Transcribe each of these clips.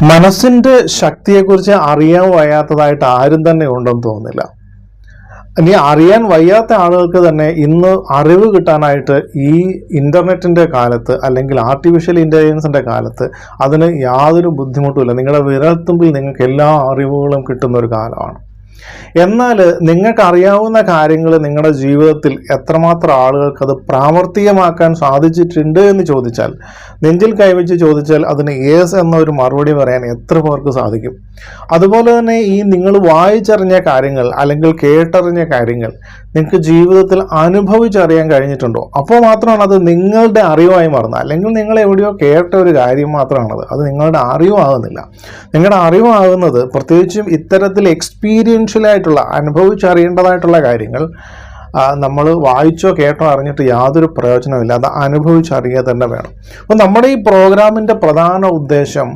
മനസ്സിന്റെ ശക്തിയെക്കുറിച്ച് അറിയാൻ വയ്യാത്തതായിട്ട് ആരും തന്നെ ഉണ്ടെന്ന് തോന്നുന്നില്ല. ഇനി അറിയാൻ വയ്യാത്ത ആളുകൾക്ക് തന്നെ ഇന്ന് അറിവ് കിട്ടാനായിട്ട് ഈ ഇന്റർനെറ്റിന്റെ കാലത്ത് അല്ലെങ്കിൽ ആർട്ടിഫിഷ്യൽ ഇന്റലിജൻസിന്റെ കാലത്ത് അതിന് യാതൊരു ബുദ്ധിമുട്ടുമില്ല. നിങ്ങളുടെ വിരൽത്തുമ്പിൽ നിങ്ങൾക്ക് എല്ലാ അറിവുകളും കിട്ടുന്ന ഒരു കാലമാണ്. എന്നാൽ നിങ്ങൾക്ക് അറിയാവുന്ന കാര്യങ്ങൾ നിങ്ങളുടെ ജീവിതത്തിൽ എത്രമാത്രം ആളുകൾക്ക് അത് പ്രാവർത്തികമാക്കാൻ സാധിച്ചിട്ടുണ്ട് എന്ന് ചോദിച്ചാൽ, നെഞ്ചിൽ കൈവച്ച് ചോദിച്ചാൽ അതിന് യേസ് എന്നൊരു മറുപടി പറയാൻ എത്ര പേർക്ക് സാധിക്കും? അതുപോലെ തന്നെ ഈ നിങ്ങൾ വായിച്ചറിഞ്ഞ കാര്യങ്ങൾ അല്ലെങ്കിൽ കേട്ടറിഞ്ഞ കാര്യങ്ങൾ നിങ്ങൾക്ക് ജീവിതത്തിൽ അനുഭവിച്ചറിയാൻ കഴിഞ്ഞിട്ടുണ്ടോ? അപ്പോൾ മാത്രമാണ് അത് നിങ്ങളുടെ അറിവായി മാറുന്നത്. അല്ലെങ്കിൽ നിങ്ങൾ എവിടെയോ കേട്ട ഒരു കാര്യം മാത്രമാണത്, അത് നിങ്ങളുടെ അറിവാകുന്നില്ല. നിങ്ങളുടെ അറിവാകുന്നത് പ്രത്യേകിച്ചും ഇത്തരത്തിൽ എക്സ്പീരിയൻഷ്യലായിട്ടുള്ള അനുഭവിച്ചറിയേണ്ടതായിട്ടുള്ള കാര്യങ്ങൾ നമ്മൾ വായിച്ചോ കേട്ടോ അറിഞ്ഞിട്ട് യാതൊരു പ്രയോജനമില്ല. അത് അനുഭവിച്ചറിയുക തന്നെ വേണം. അപ്പോൾ നമ്മുടെ ഈ പ്രോഗ്രാമിൻ്റെ പ്രധാന ഉദ്ദേശം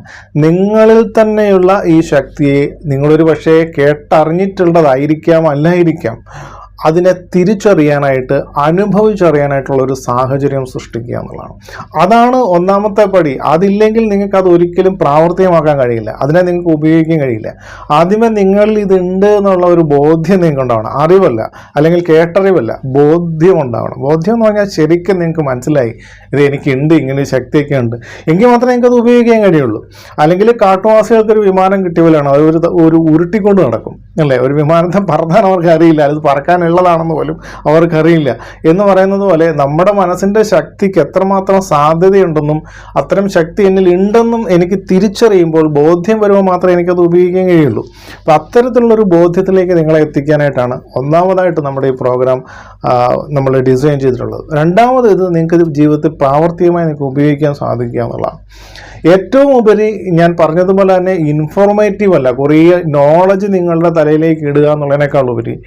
നിങ്ങളിൽ തന്നെയുള്ള ഈ ശക്തിയെ നിങ്ങളൊരു പക്ഷേ കേട്ടറിഞ്ഞിട്ടുള്ളതായിരിക്കാം, അല്ലായിരിക്കാം, അതിനെ തിരിച്ചറിയാനായിട്ട് അനുഭവിച്ചറിയാനായിട്ടുള്ള ഒരു സാഹചര്യം സൃഷ്ടിക്കുക എന്നുള്ളതാണ്. അതാണ് ഒന്നാമത്തെ പടി. അതില്ലെങ്കിൽ നിങ്ങൾക്ക് അത് ഒരിക്കലും പ്രാവർത്തികമാക്കാൻ കഴിയില്ല, അതിനെ നിങ്ങൾക്ക് ഉപയോഗിക്കാൻ കഴിയില്ല. ആദ്യമേ നിങ്ങളിൽ ഇതുണ്ട് എന്നുള്ള ഒരു ബോധ്യം നിങ്ങൾക്ക് ഉണ്ടാവണം. അറിവല്ല, അല്ലെങ്കിൽ കേട്ടറിവല്ല, ബോധ്യം ഉണ്ടാവണം. ബോധ്യം എന്ന് പറഞ്ഞാൽ ശരിക്കും നിങ്ങൾക്ക് മനസ്സിലായി ഇത് എനിക്കുണ്ട്, ഇങ്ങനെ ശക്തിയൊക്കെ ഉണ്ട്, എങ്കിൽ മാത്രമേ നിങ്ങൾക്ക് അത് ഉപയോഗിക്കാൻ കഴിയുള്ളൂ. അല്ലെങ്കിൽ കാട്ടുവാസികൾക്കൊരു വിമാനം കിട്ടിയ പോലെയാണ്, അത് ഒരു ഉരുട്ടിക്കൊണ്ട് നടക്കും അല്ലേ. ഒരു വിമാനത്തെ പറത്താൻ അവർക്ക് അറിയില്ല, അത് പറക്കാൻ ഉള്ളതാണെന്ന് പോലും അവർക്കറിയില്ല. എന്ന് പറയുന്നത് പോലെ നമ്മുടെ മനസ്സിൻ്റെ ശക്തിക്ക് എത്രമാത്രം സാധ്യതയുണ്ടെന്നും അത്തരം ശക്തി എന്നിൽ ഉണ്ടെന്നും എനിക്ക് തിരിച്ചറിയുമ്പോൾ, ബോധ്യം വരുമ്പോൾ മാത്രമേ എനിക്കത് ഉപയോഗിക്കാൻ കഴിയുള്ളൂ. അപ്പം അത്തരത്തിലുള്ളൊരു ബോധ്യത്തിലേക്ക് നിങ്ങളെ എത്തിക്കാനായിട്ടാണ് ഒന്നാമതായിട്ട് നമ്മുടെ ഈ പ്രോഗ്രാം നമ്മൾ ഡിസൈൻ ചെയ്തിട്ടുള്ളത്. രണ്ടാമത്, ഇത് നിങ്ങൾക്ക് ജീവിതത്തിൽ പ്രാവർത്തികമായി നിങ്ങൾക്ക് ഉപയോഗിക്കാൻ സാധിക്കുക എന്നുള്ളതാണ്. ഏറ്റവും ഉപരി ഞാൻ പറഞ്ഞതുപോലെ തന്നെ ഇൻഫോർമേറ്റീവ് അല്ല, കുറേ നോളജ് നിങ്ങളുടെ തലയിലേക്ക് ഇടുക എന്നുള്ളതിനേക്കാൾ ഉപരി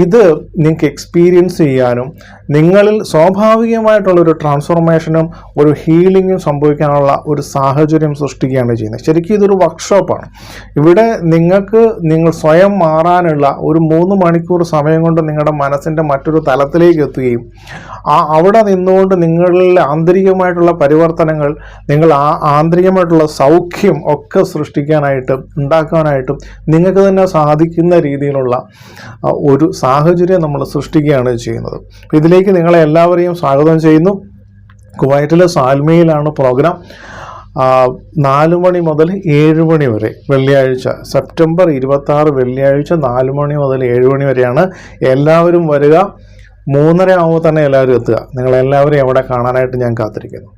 ഇത് നിങ്ങൾക്ക് എക്സ്പീരിയൻസ് ചെയ്യാനും നിങ്ങളിൽ സ്വാഭാവികമായിട്ടുള്ളൊരു ട്രാൻസ്ഫോർമേഷനും ഒരു ഹീലിങ്ങും സംഭവിക്കാനുള്ള ഒരു സാഹചര്യം സൃഷ്ടിക്കുകയാണ് ചെയ്യുന്നത്. ശരിക്കും ഇതൊരു വർക്ക്ഷോപ്പാണ്. ഇവിടെ നിങ്ങൾ സ്വയം മാറാനുള്ള ഒരു 3 മണിക്കൂർ സമയം കൊണ്ട് നിങ്ങളുടെ മനസ്സിൻ്റെ മറ്റൊരു തലത്തിലേക്ക് എത്തുകയും അവിടെ നിന്നുകൊണ്ട് നിങ്ങളിൽ ആന്തരികമായിട്ടുള്ള പരിവർത്തനങ്ങൾ, നിങ്ങൾ ആന്തരികമായിട്ടുള്ള സൗഖ്യം ഒക്കെ സൃഷ്ടിക്കാനായിട്ടും ഉണ്ടാക്കാനായിട്ടും നിങ്ങൾക്ക് തന്നെ സാധിക്കുന്ന രീതിയിലുള്ള ഒരു സാഹചര്യം നമ്മൾ സൃഷ്ടിക്കുകയാണ് ചെയ്യുന്നത്. ഇതിലേക്ക് നിങ്ങളെ എല്ലാവരെയും സ്വാഗതം ചെയ്യുന്നു. കുവൈറ്റിലെ സാൽമയിലാണ് പ്രോഗ്രാം. 4 മണി മുതൽ 7 മണി വരെ വെള്ളിയാഴ്ച, സെപ്റ്റംബർ 26 വെള്ളിയാഴ്ച 4 മണി മുതൽ 7 മണി വരെയാണ്. എല്ലാവരും വരിക. 3:30 ആകുമ്പോൾ തന്നെ എല്ലാവരും എത്തുക. നിങ്ങളെല്ലാവരും എവിടെ കാണാനായിട്ട് ഞാൻ കാത്തിരിക്കുന്നു.